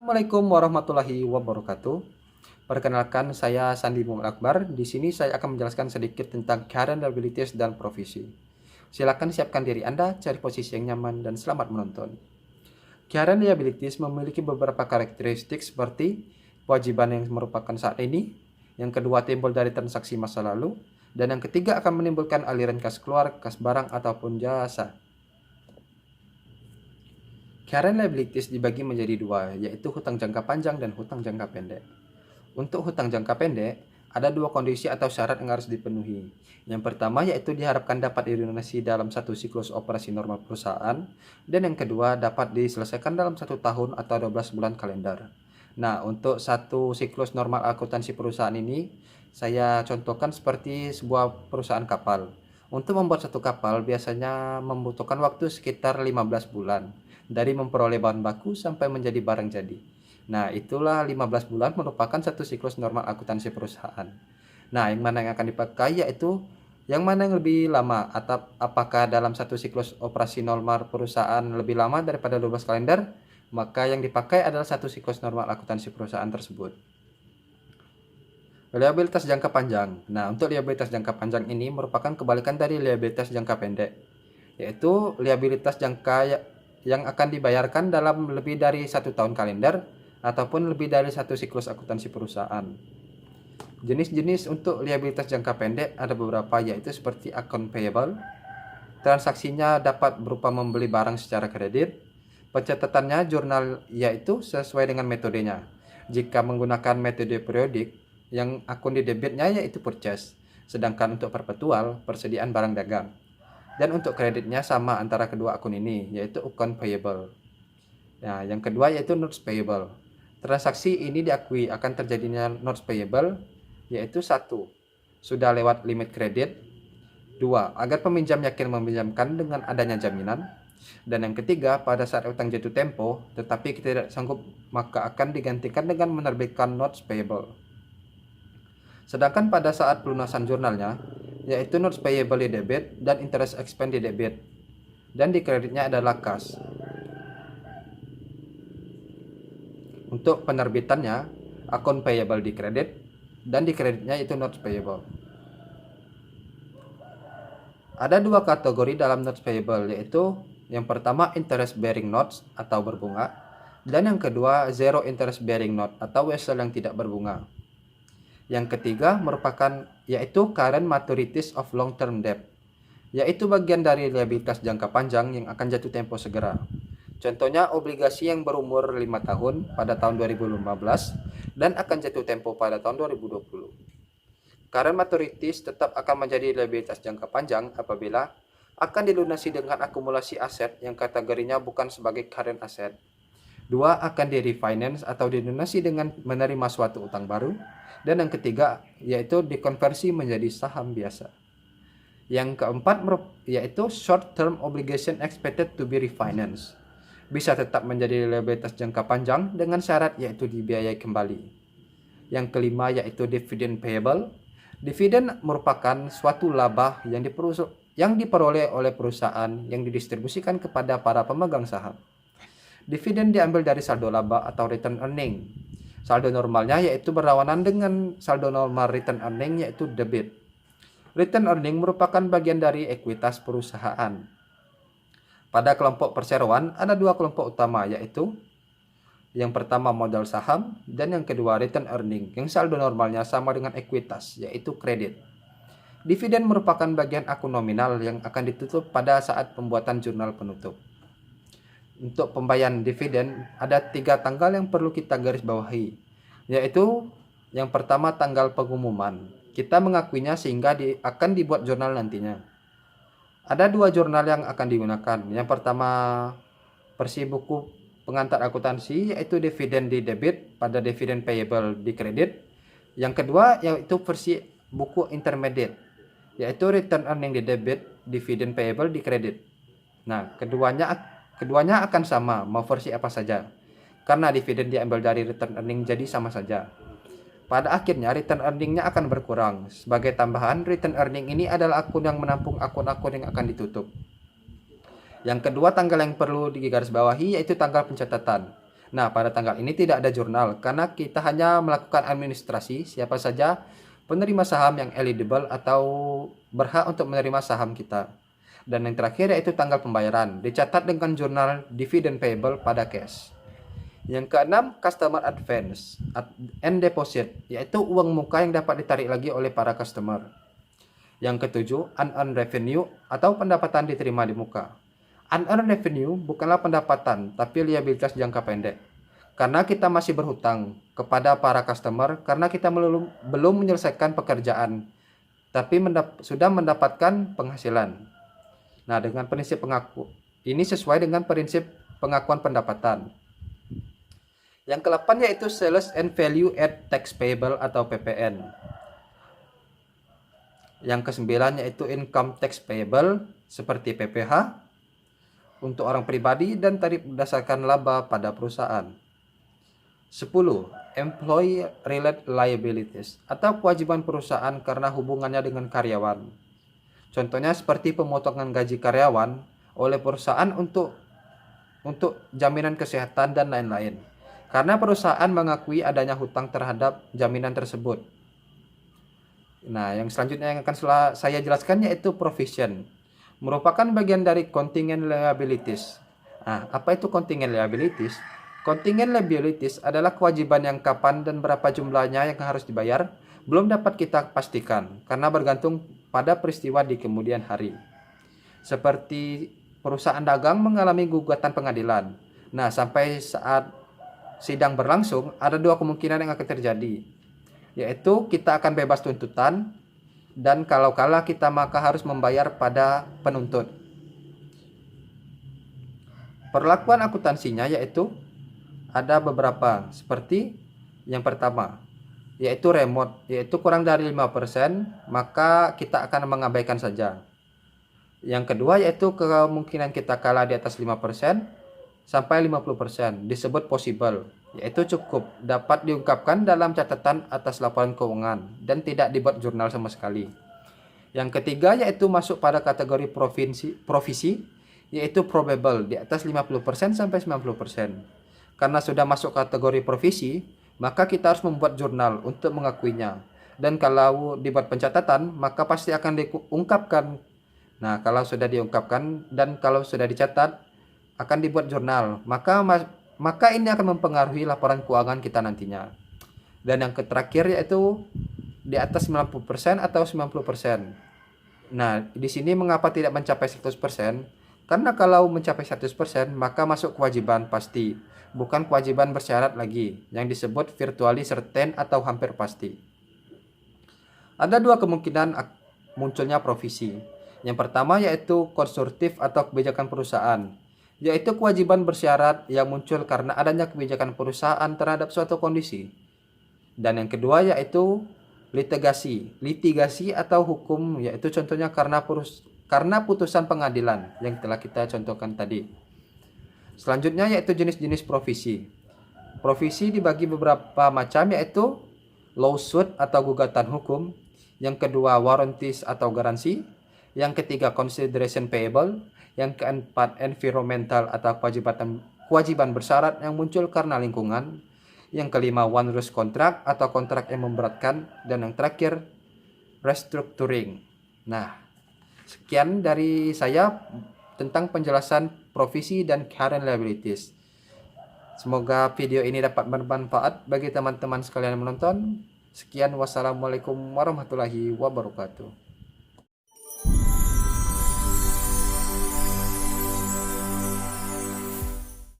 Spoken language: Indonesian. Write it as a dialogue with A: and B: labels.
A: Assalamualaikum warahmatullahi wabarakatuh. Perkenalkan, saya Sandi Muhammad Akbar. Di sini saya akan menjelaskan sedikit tentang current liabilities dan provisi. Silakan siapkan diri Anda, cari posisi yang nyaman, dan selamat menonton. Current liabilities memiliki beberapa karakteristik seperti kewajiban yang merupakan saat ini, yang kedua timbul dari transaksi masa lalu, dan yang ketiga akan menimbulkan aliran kas keluar, kas barang, ataupun jasa. Current liabilities dibagi menjadi dua, yaitu hutang jangka panjang dan hutang jangka pendek. Untuk hutang jangka pendek, ada dua kondisi atau syarat yang harus dipenuhi. Yang pertama yaitu diharapkan dapat dilunasi dalam satu siklus operasi normal perusahaan, dan yang kedua dapat diselesaikan dalam 1 tahun atau 12 bulan kalender. Nah, untuk satu siklus normal akuntansi perusahaan ini, saya contohkan seperti sebuah perusahaan kapal. Untuk membuat satu kapal biasanya membutuhkan waktu sekitar 15 bulan, dari memperoleh bahan baku sampai menjadi barang jadi. Nah, itulah 15 bulan merupakan satu siklus normal akuntansi perusahaan. Nah, yang mana yang akan dipakai yaitu yang mana yang lebih lama, atau apakah dalam satu siklus operasi normal perusahaan lebih lama daripada 12 kalender, maka yang dipakai adalah satu siklus normal akuntansi perusahaan tersebut. Liabilitas jangka panjang. Nah, untuk liabilitas jangka panjang ini merupakan kebalikan dari liabilitas jangka pendek, yaitu liabilitas jangka yang akan dibayarkan dalam lebih dari 1 tahun kalender ataupun lebih dari satu siklus akuntansi perusahaan. Jenis-jenis untuk liabilitas jangka pendek ada beberapa, yaitu seperti account payable. Transaksinya dapat berupa membeli barang secara kredit. Pencatatannya jurnal, yaitu sesuai dengan metodenya. Jika menggunakan metode periodik, yang akun di debitnya yaitu purchase, sedangkan untuk perpetual persediaan barang dagang. Dan untuk kreditnya sama antara kedua akun ini, yaitu account payable. Nah, yang kedua yaitu notes payable. Transaksi ini diakui akan terjadinya notes payable, yaitu 1. Sudah lewat limit kredit. 2. Agar peminjam yakin meminjamkan dengan adanya jaminan. Dan yang ketiga, pada saat utang jatuh tempo, tetapi kita tidak sanggup, maka akan digantikan dengan menerbitkan notes payable. Sedangkan pada saat pelunasan jurnalnya, yaitu notes payable di debit dan interest expense di debit, dan di kreditnya adalah kas. Untuk penerbitannya, akun payable di kredit, dan di kreditnya itu notes payable. Ada dua kategori dalam notes payable, yaitu yang pertama interest bearing notes atau berbunga, dan yang kedua zero interest bearing note atau wesel yang tidak berbunga. Yang ketiga merupakan yaitu current maturities of long term debt, yaitu bagian dari liabilitas jangka panjang yang akan jatuh tempo segera. Contohnya obligasi yang berumur 5 tahun pada tahun 2015 dan akan jatuh tempo pada tahun 2020. Current maturities tetap akan menjadi liabilitas jangka panjang apabila akan dilunasi dengan akumulasi aset yang kategorinya bukan sebagai current asset. 2. Akan di-refinance atau dilunasi dengan menerima suatu utang baru. Dan yang ketiga yaitu dikonversi menjadi saham biasa. Yang keempat yaitu short term obligation expected to be refinanced. Bisa tetap menjadi liabilitas jangka panjang dengan syarat yaitu dibiayai kembali. Yang kelima yaitu dividend payable. Dividen merupakan suatu laba yang diperoleh oleh perusahaan yang didistribusikan kepada para pemegang saham. Dividen diambil dari saldo laba atau return earning. Saldo normalnya yaitu berlawanan dengan saldo normal return earning yaitu debit. Return earning merupakan bagian dari ekuitas perusahaan. Pada kelompok perseroan ada dua kelompok utama, yaitu yang pertama modal saham dan yang kedua return earning yang saldo normalnya sama dengan ekuitas yaitu kredit. Dividen merupakan bagian akun nominal yang akan ditutup pada saat pembuatan jurnal penutup. Untuk pembayaran dividen ada 3 tanggal yang perlu kita garis bawahi, yaitu yang pertama tanggal pengumuman. Kita mengakuinya sehingga akan dibuat jurnal nantinya. Ada 2 jurnal yang akan digunakan. Yang pertama versi buku pengantar akuntansi yaitu dividen di debit pada dividen payable di kredit. Yang kedua yaitu versi buku intermediate yaitu return earning di debit, dividen payable di kredit. Nah, keduanya akan sama, mau versi apa saja. Karena dividen diambil dari return earning jadi sama saja. Pada akhirnya return earningnya akan berkurang. Sebagai tambahan, return earning ini adalah akun yang menampung akun-akun yang akan ditutup. Yang kedua tanggal yang perlu digarisbawahi yaitu tanggal pencatatan. Nah, pada tanggal ini tidak ada jurnal karena kita hanya melakukan administrasi siapa saja penerima saham yang eligible atau berhak untuk menerima saham kita. Dan yang terakhir yaitu tanggal pembayaran, dicatat dengan jurnal dividend payable pada cash. Yang keenam, customer advance and deposit, yaitu uang muka yang dapat ditarik lagi oleh para customer. Yang ketujuh, unearned revenue atau pendapatan diterima di muka. Unearned revenue bukanlah pendapatan, tapi liabilitas jangka pendek. Karena kita masih berhutang kepada para customer karena kita belum menyelesaikan pekerjaan, tapi sudah mendapatkan penghasilan. Nah, dengan prinsip ini sesuai dengan prinsip pengakuan pendapatan. Yang ke-8 yaitu Sales and Value Add Tax Payable atau PPN. Yang ke-9 yaitu Income Tax Payable seperti PPH untuk orang pribadi dan tarif berdasarkan laba pada perusahaan. 10. Employee Related Liabilities atau kewajiban perusahaan karena hubungannya dengan karyawan. Contohnya seperti pemotongan gaji karyawan oleh perusahaan untuk jaminan kesehatan dan lain-lain. Karena perusahaan mengakui adanya hutang terhadap jaminan tersebut. Nah, yang selanjutnya yang akan saya jelaskan yaitu provision. Merupakan bagian dari contingent liabilities. Nah, apa itu contingent liabilities? Contingent liabilities adalah kewajiban yang kapan dan berapa jumlahnya yang harus dibayar belum dapat kita pastikan karena bergantung pada peristiwa di kemudian hari. Seperti perusahaan dagang mengalami gugatan pengadilan. Nah, sampai saat sidang berlangsung ada dua kemungkinan yang akan terjadi, yaitu kita akan bebas tuntutan dan kalau kalah kita maka harus membayar pada penuntut. Perlakuan akuntansinya yaitu ada beberapa, seperti yang pertama yaitu remote, yaitu kurang dari 5% maka kita akan mengabaikan saja. Yang kedua yaitu kemungkinan kita kalah di atas 5% sampai 50%, disebut possible, yaitu cukup dapat diungkapkan dalam catatan atas laporan keuangan dan tidak dibuat jurnal sama sekali. Yang ketiga yaitu masuk pada kategori provisi, yaitu probable di atas 50% sampai 90%. Karena sudah masuk kategori provisi, maka kita harus membuat jurnal untuk mengakuinya. Dan kalau dibuat pencatatan, maka pasti akan diungkapkan. Nah, kalau sudah diungkapkan dan kalau sudah dicatat, akan dibuat jurnal, maka ini akan mempengaruhi laporan keuangan kita nantinya. Dan yang terakhir yaitu di atas 90% atau 90%. Nah, di sini mengapa tidak mencapai 100%? Karena kalau mencapai 100% maka masuk kewajiban pasti, bukan kewajiban bersyarat lagi, yang disebut virtually certain atau hampir pasti. Ada dua kemungkinan munculnya provisi. Yang pertama yaitu konstruktif atau kebijakan perusahaan, yaitu kewajiban bersyarat yang muncul karena adanya kebijakan perusahaan terhadap suatu kondisi. Dan yang kedua yaitu litigasi atau hukum, yaitu contohnya karena putusan pengadilan yang telah kita contohkan tadi. Selanjutnya yaitu jenis-jenis provisi. Provisi dibagi beberapa macam, yaitu lawsuit atau gugatan hukum, yang kedua warranties atau garansi, yang ketiga consideration payable, yang keempat environmental atau kewajiban bersyarat yang muncul karena lingkungan, yang kelima one risk contract atau kontrak yang memberatkan, dan yang terakhir restructuring. Nah, sekian dari saya tentang penjelasan provisi dan current liabilities. Semoga video ini dapat bermanfaat bagi teman-teman sekalian menonton. Sekian, wassalamualaikum warahmatullahi wabarakatuh.